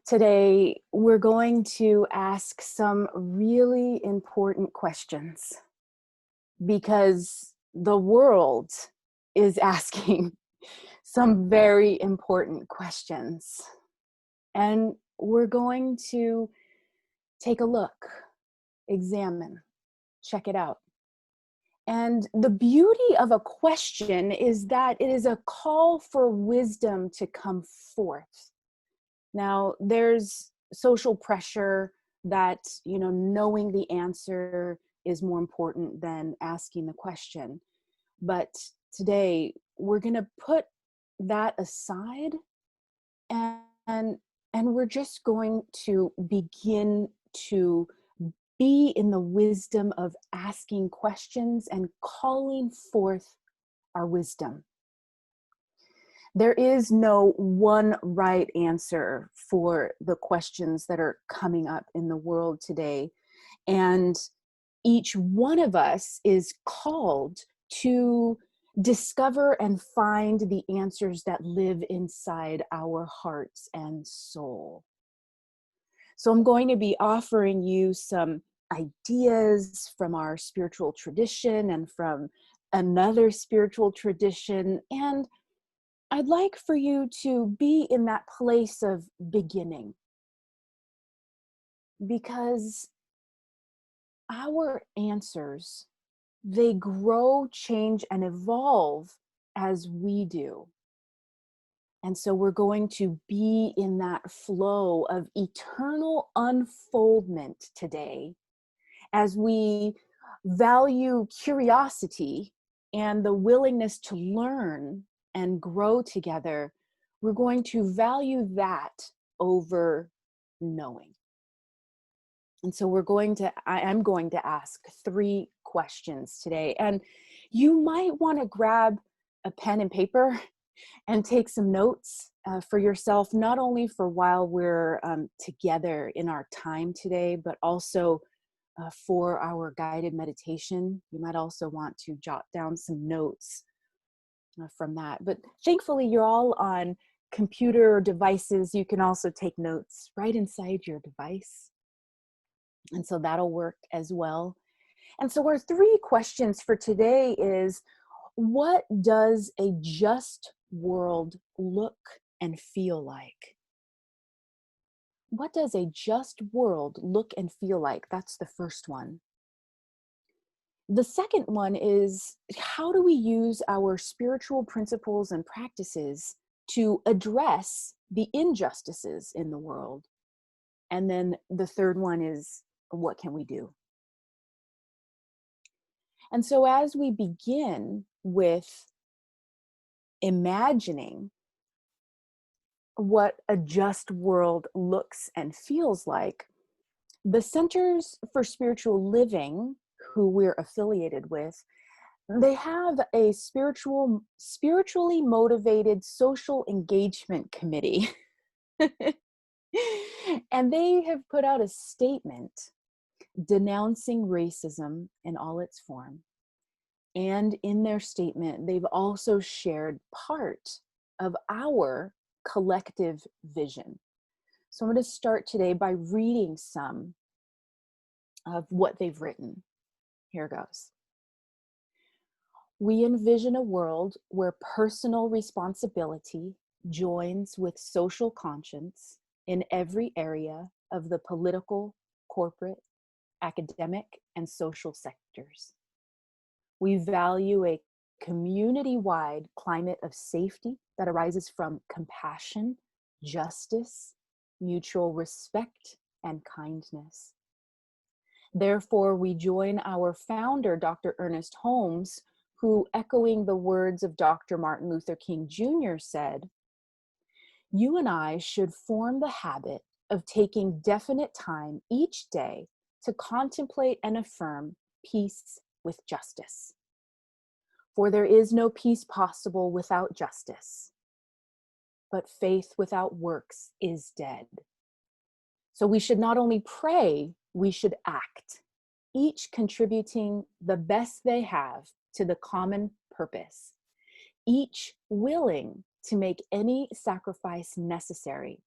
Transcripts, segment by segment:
Today, we're going to ask some really important questions because the world is asking some very important questions. And we're going to take a look, examine, check it out. And the beauty of a question is that it is a call for wisdom to come forth. Now, there's social pressure that, knowing the answer is more important than asking the question. But today, we're going to put that aside and, and we're just going to begin to be in the wisdom of asking questions and calling forth our wisdom. There is no one right answer for the questions that are coming up in the world today. And each one of us is called to discover and find the answers that live inside our hearts and soul. So I'm going to be offering you some ideas from our spiritual tradition and from another spiritual tradition. And I'd like for you to be in that place of beginning, because our answers, they grow, change, and evolve as we do. And so we're going to be in that flow of eternal unfoldment today as we value curiosity and the willingness to learn and grow together. We're going to value that over knowing. And so I'm going to ask 3 questions today. And you might want to grab a pen and paper and take some notes for yourself, not only for while we're together in our time today, but also for our guided meditation. You might also want to jot down some notes from that. But thankfully, you're all on computer devices. You can also take notes right inside your device. And so that'll work as well. And so our 3 questions for today is, what does a just world look and feel like? What does a just world look and feel like? That's the first one. The second one is, how do we use our spiritual principles and practices to address the injustices in the world? And then the third one is, what can we do? And so as we begin with imagining what a just world looks and feels like, the Centers for Spiritual Living, who we're affiliated with, they have a spiritually motivated social engagement committee. And they have put out a statement denouncing racism in all its form. And in their statement, they've also shared part of our collective vision. So I'm going to start today by reading some of what they've written. Here goes. We envision a world where personal responsibility joins with social conscience in every area of the political, corporate, academic, and social sectors. We value a community-wide climate of safety that arises from compassion, justice, mutual respect, and kindness. Therefore, we join our founder, Dr. Ernest Holmes, who, echoing the words of Dr. Martin Luther King Jr., said, "You and I should form the habit of taking definite time each day to contemplate and affirm peace with justice. For there is no peace possible without justice, but faith without works is dead." So we should not only pray, we should act, each contributing the best they have to the common purpose, each willing to make any sacrifice necessary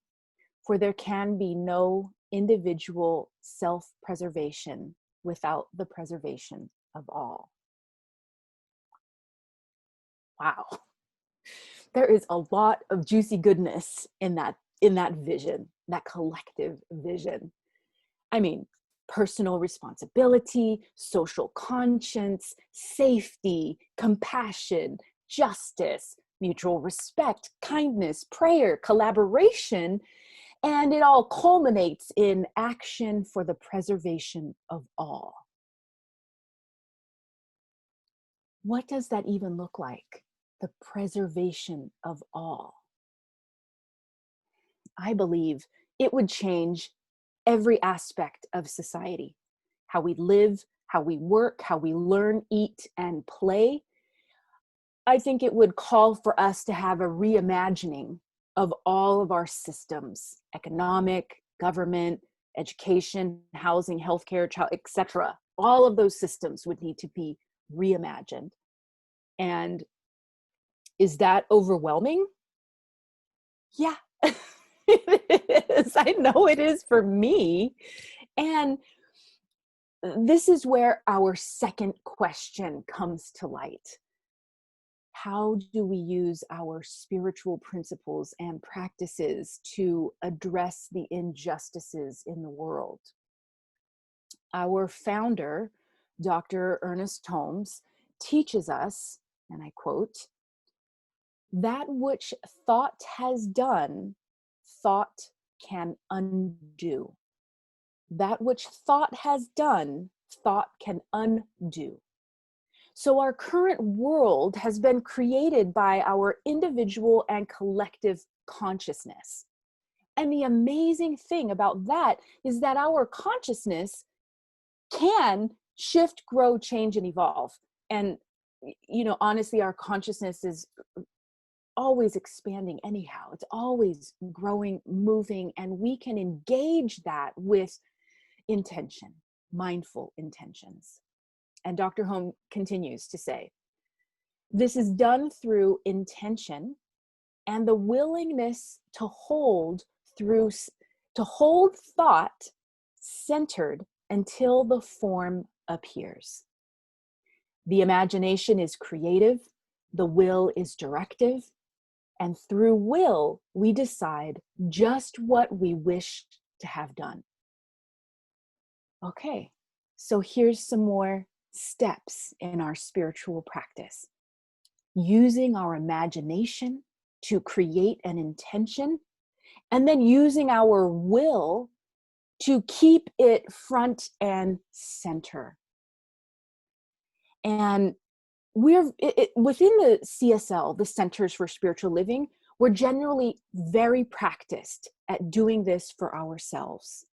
For there can be no individual self-preservation without the preservation of all. Wow. There is a lot of juicy goodness in that vision, that collective vision. I mean, personal responsibility, social conscience, safety, compassion, justice, mutual respect, kindness, prayer, collaboration, and it all culminates in action for the preservation of all. What does that even look like? The preservation of all. I believe it would change every aspect of society. How we live, how we work, how we learn, eat, and play. I think it would call for us to have a reimagining of all of our systems, economic, government, education, housing, healthcare, etc. All of those systems would need to be reimagined. And is that overwhelming? Yeah, it is. I know it is for me. And this is where our second question comes to light. How do we use our spiritual principles and practices to address the injustices in the world? Our founder, Dr. Ernest Holmes, teaches us, and I quote, "That which thought has done, thought can undo. That which thought has done, thought can undo." So our current world has been created by our individual and collective consciousness. And the amazing thing about that is that our consciousness can shift, grow, change, and evolve. And, honestly, our consciousness is always expanding anyhow. It's always growing, moving, and we can engage that with intention, mindful intentions. And Dr. Holmes continues to say, this is done through intention and the willingness to hold thought centered until the form appears. The imagination is creative, the will is directive, and through will, we decide just what we wish to have done. Okay, so here's some more steps in our spiritual practice. Using our imagination to create an intention, and then using our will to keep it front and center. And within the CSL, the Centers for Spiritual Living, we're generally very practiced at doing this for ourselves.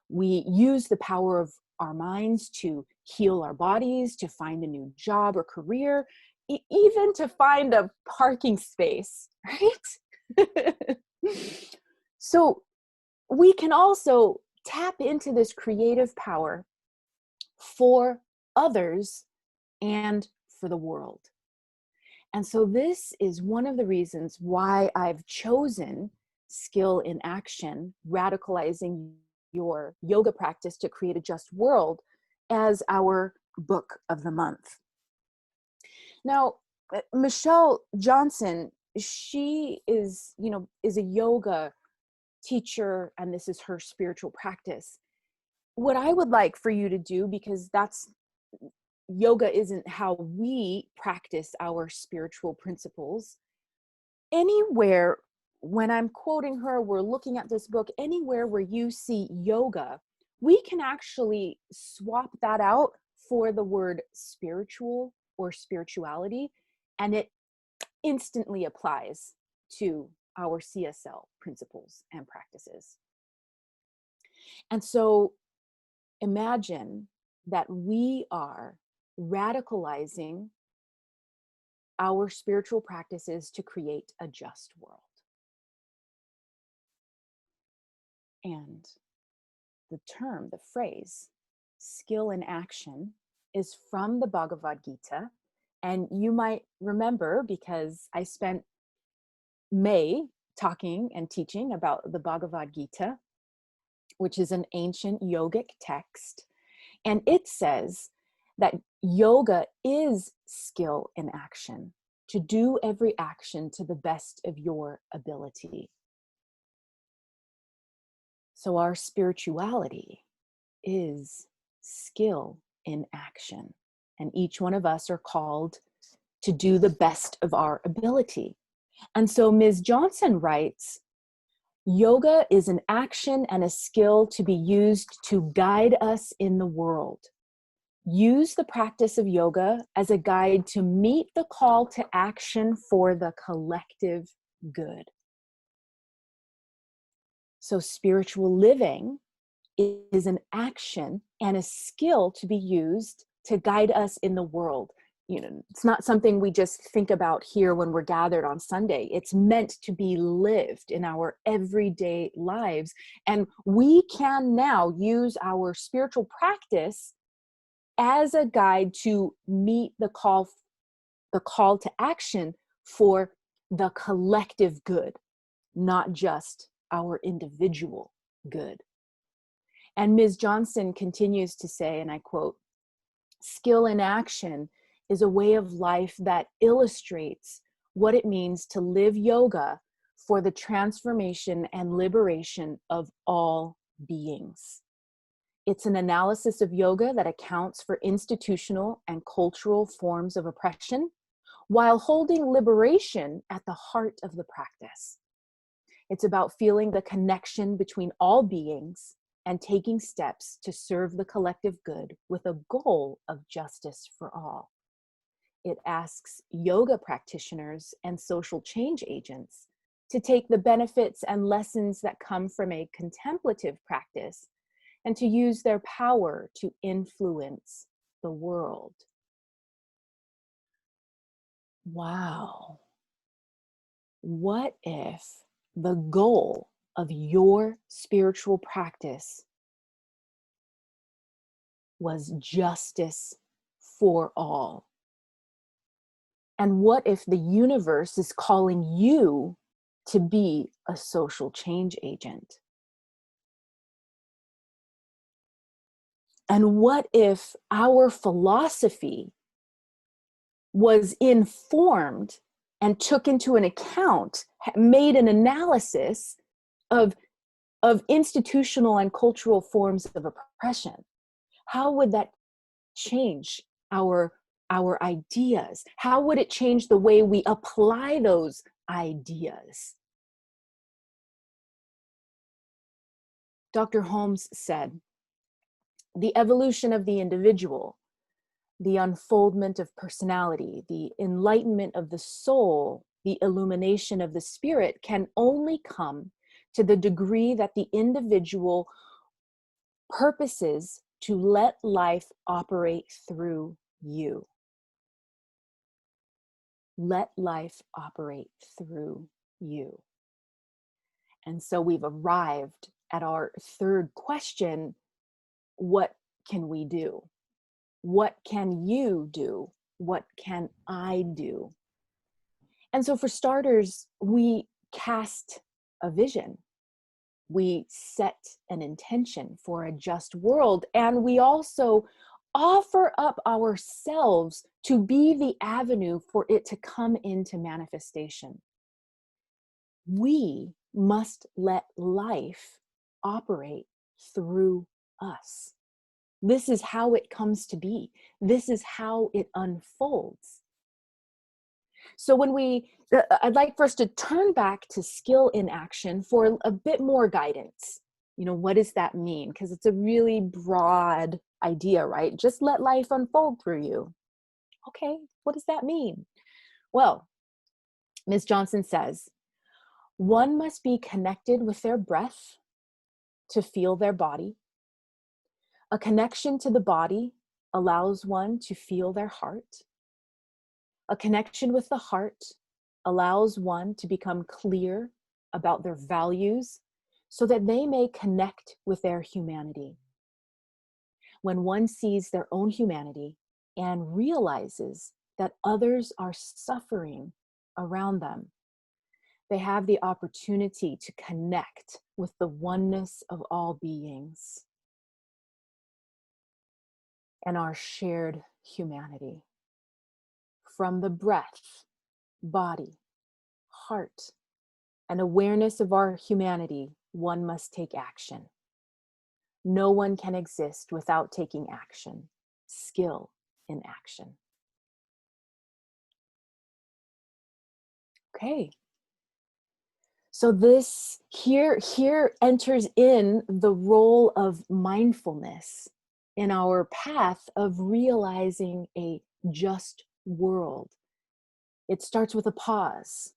We use the power of our minds to heal our bodies, to find a new job or career, even to find a parking space, right? So we can also tap into this creative power for others and for the world. And so this is one of the reasons why I've chosen Skill in Action, Radicalizing Your Yoga Practice to Create a Just World as our book of the month. Now, Michelle Johnson, she is a yoga teacher, and this is her spiritual practice. What I would like for you to do, because yoga isn't how we practice our spiritual principles, anywhere, when I'm quoting her, we're looking at this book, anywhere where you see yoga, we can actually swap that out for the word spiritual or spirituality, and it instantly applies to our CSL principles and practices. And so imagine that we are radicalizing our spiritual practices to create a just world. And the phrase, skill in action, is from the Bhagavad Gita. And you might remember, because I spent May talking and teaching about the Bhagavad Gita, which is an ancient yogic text. And it says that yoga is skill in action, to do every action to the best of your ability. So our spirituality is skill in action. And each one of us are called to do the best of our ability. And so Ms. Johnson writes, yoga is an action and a skill to be used to guide us in the world. Use the practice of yoga as a guide to meet the call to action for the collective good. So spiritual living is an action and a skill to be used to guide us in the world. You know, it's not something we just think about here when we're gathered on Sunday. It's meant to be lived in our everyday lives. And we can now use our spiritual practice as a guide to meet the call to action for the collective good, not just our individual good. And Ms. Johnson continues to say, and I quote, skill in action is a way of life that illustrates what it means to live yoga for the transformation and liberation of all beings. It's an analysis of yoga that accounts for institutional and cultural forms of oppression while holding liberation at the heart of the practice. It's about feeling the connection between all beings and taking steps to serve the collective good with a goal of justice for all. It asks yoga practitioners and social change agents to take the benefits and lessons that come from a contemplative practice and to use their power to influence the world. Wow. What if the goal of your spiritual practice was justice for all? And what if the universe is calling you to be a social change agent? And what if our philosophy was informed and took into an account, made an analysis of institutional and cultural forms of oppression? How would that change our ideas? How would it change the way we apply those ideas? Dr. Holmes said, the evolution of the individual, the unfoldment of personality, the enlightenment of the soul, the illumination of the spirit can only come to the degree that the individual purposes to let life operate through you. Let life operate through you. And so we've arrived at our third question. What can we do? What can you do? What can I do? And so for starters, we cast a vision. We set an intention for a just world. And we also offer up ourselves to be the avenue for it to come into manifestation. We must let life operate through us. This is how it comes to be. This is how it unfolds. So I'd like for us to turn back to skill in action for a bit more guidance. You know, what does that mean? Because it's a really broad idea, right? Just let life unfold through you. Okay, what does that mean? Well, Ms. Johnson says, one must be connected with their breath to feel their body. A connection to the body allows one to feel their heart. A connection with the heart allows one to become clear about their values so that they may connect with their humanity. When one sees their own humanity and realizes that others are suffering around them, They have the opportunity to connect with the oneness of all beings and our shared humanity. From the breath, body, heart, and awareness of our humanity, one must take action. No one can exist without taking action. Skill in action. Okay. So this here enters in the role of mindfulness in our path of realizing a just world. It starts with a pause.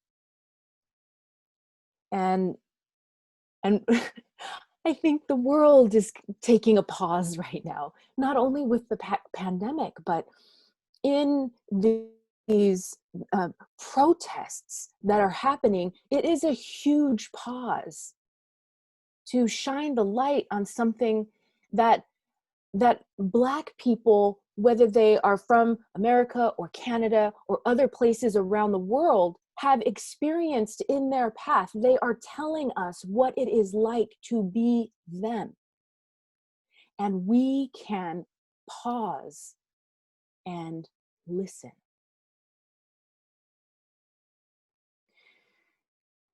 And I think the world is taking a pause right now, not only with the pandemic, but in these protests that are happening. It is a huge pause to shine the light on something that Black people, whether they are from America or Canada or other places around the world, have experienced in their path. They are telling us what it is like to be them. And we can pause and listen.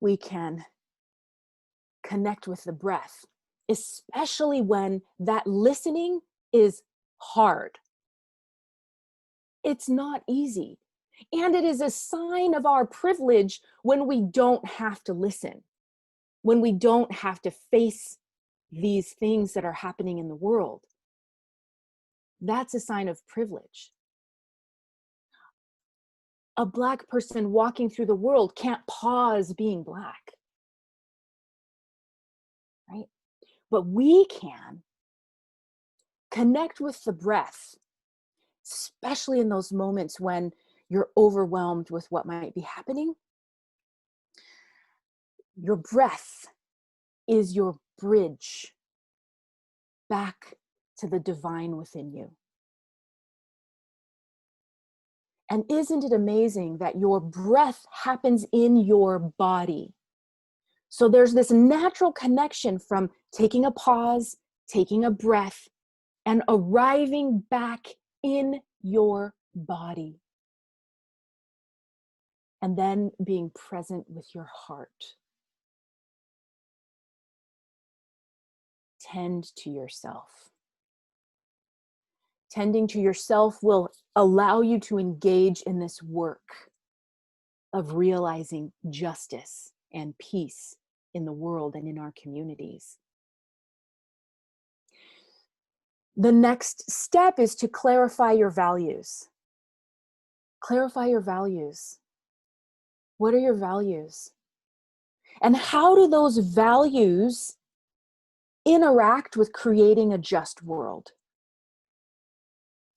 We can connect with the breath, especially when that listening is hard. It's not easy. And it is a sign of our privilege when we don't have to listen, when we don't have to face these things that are happening in the world. That's a sign of privilege. A Black person walking through the world can't pause being Black, right? But we can connect with the breath, especially in those moments when you're overwhelmed with what might be happening. Your breath is your bridge back to the divine within you. And isn't it amazing that your breath happens in your body? So there's this natural connection from taking a pause, taking a breath, and arriving back in your body. And then being present with your heart. Tend to yourself. Tending to yourself will allow you to engage in this work of realizing justice and peace in the world and in our communities. The next step is to clarify your values. Clarify your values. What are your values? And how do those values interact with creating a just world?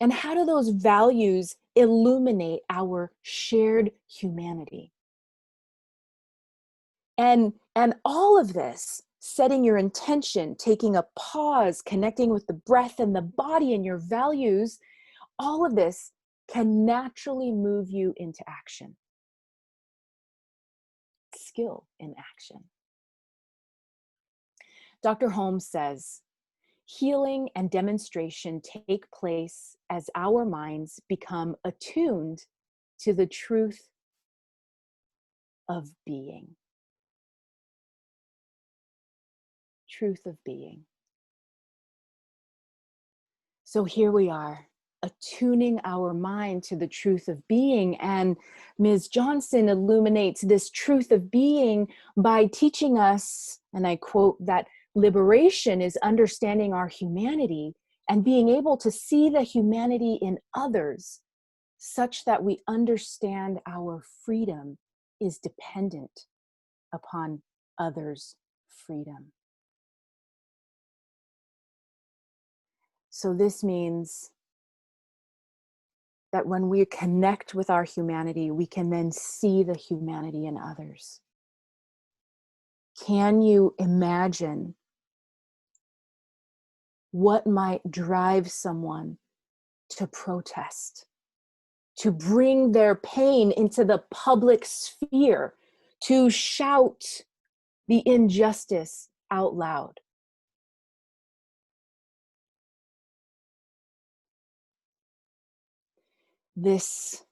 And how do those values illuminate our shared humanity? And all of this, setting your intention, taking a pause, connecting with the breath and the body and your values, all of this can naturally move you into action. Skill in action. Dr. Holmes says, healing and demonstration take place as our minds become attuned to the truth of being. Truth of being. So here we are, attuning our mind to the truth of being. And Ms. Johnson illuminates this truth of being by teaching us, and I quote, that liberation is understanding our humanity and being able to see the humanity in others such that we understand our freedom is dependent upon others' freedom. So this means that when we connect with our humanity, we can then see the humanity in others. Can you imagine what might drive someone to protest, to bring their pain into the public sphere, to shout the injustice out loud. This,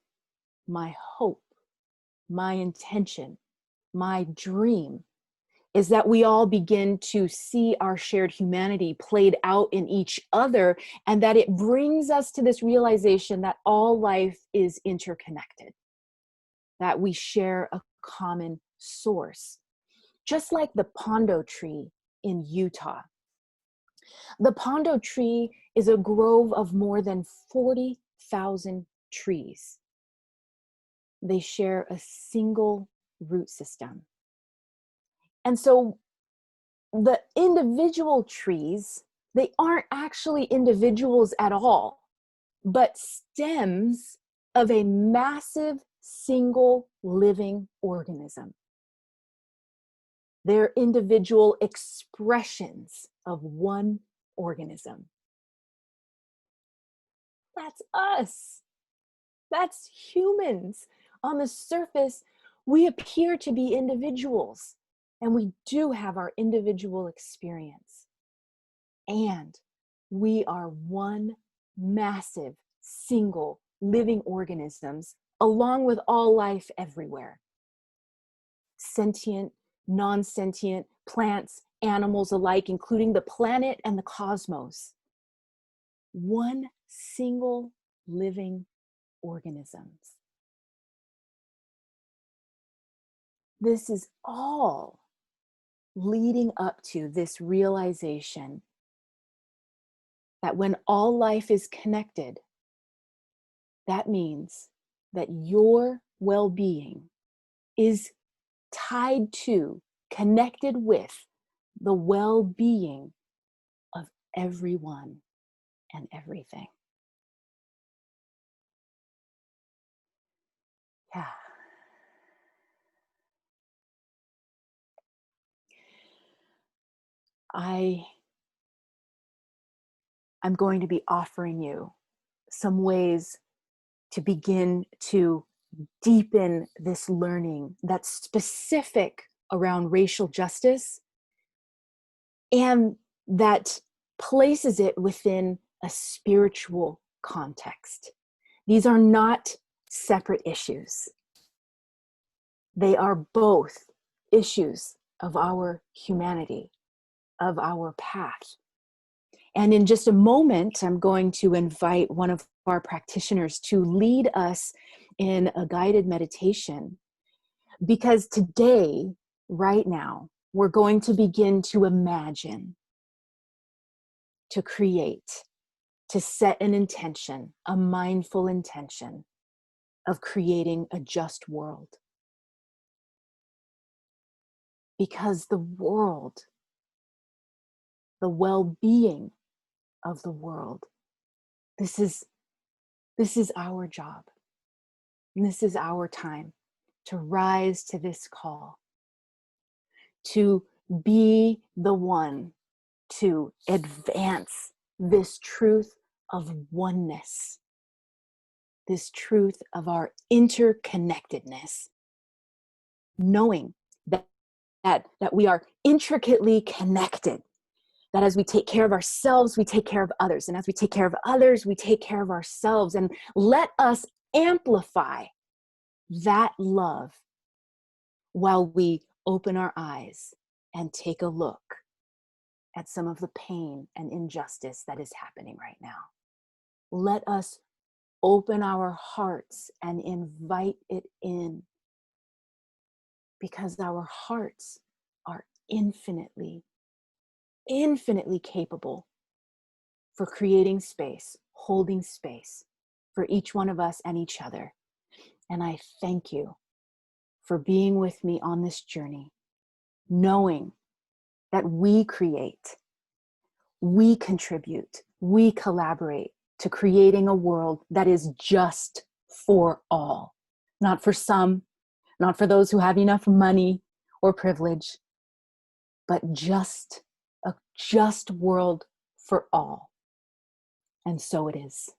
my hope, my intention, my dream, is that we all begin to see our shared humanity played out in each other, and that it brings us to this realization that all life is interconnected, that we share a common source. Just like the pondo tree in Utah. The pondo tree is a grove of more than 40,000 trees. They share a single root system. And so the individual trees, they aren't actually individuals at all, but stems of a massive single living organism. They're individual expressions of one organism. That's us. That's humans. On the surface, we appear to be individuals, and we do have our individual experience. And we are one massive, single, living organisms, along with all life everywhere. Sentient, non-sentient, plants, animals alike, including the planet and the cosmos. One single living organisms. This is all leading up to this realization that when all life is connected, that means that your well-being is tied to, connected with the well-being of everyone and everything. Yeah. I'm going to be offering you some ways to begin to deepen this learning that's specific around racial justice and that places it within a spiritual context. These are not separate issues. They are both issues of our humanity, of our path. And in just a moment, I'm going to invite one of our practitioners to lead us in a guided meditation, because today, right now, we're going to begin to imagine, to create, to set an intention, a mindful intention of creating a just world. Because the world, the well-being of the world, this is our job. And this is our time to rise to this call, to be the one to advance this truth of oneness, this truth of our interconnectedness, knowing that we are intricately connected, that as we take care of ourselves, we take care of others. And as we take care of others, we take care of ourselves. And let us amplify that love while we open our eyes and take a look at some of the pain and injustice that is happening right now. Let us open our hearts and invite it in, because our hearts are infinitely capable for creating space, holding space for each one of us and each other. And I thank you for being with me on this journey, knowing that we create, we contribute, we collaborate to creating a world that is just for all, not for some, not for those who have enough money or privilege, but just a just world for all. And so it is.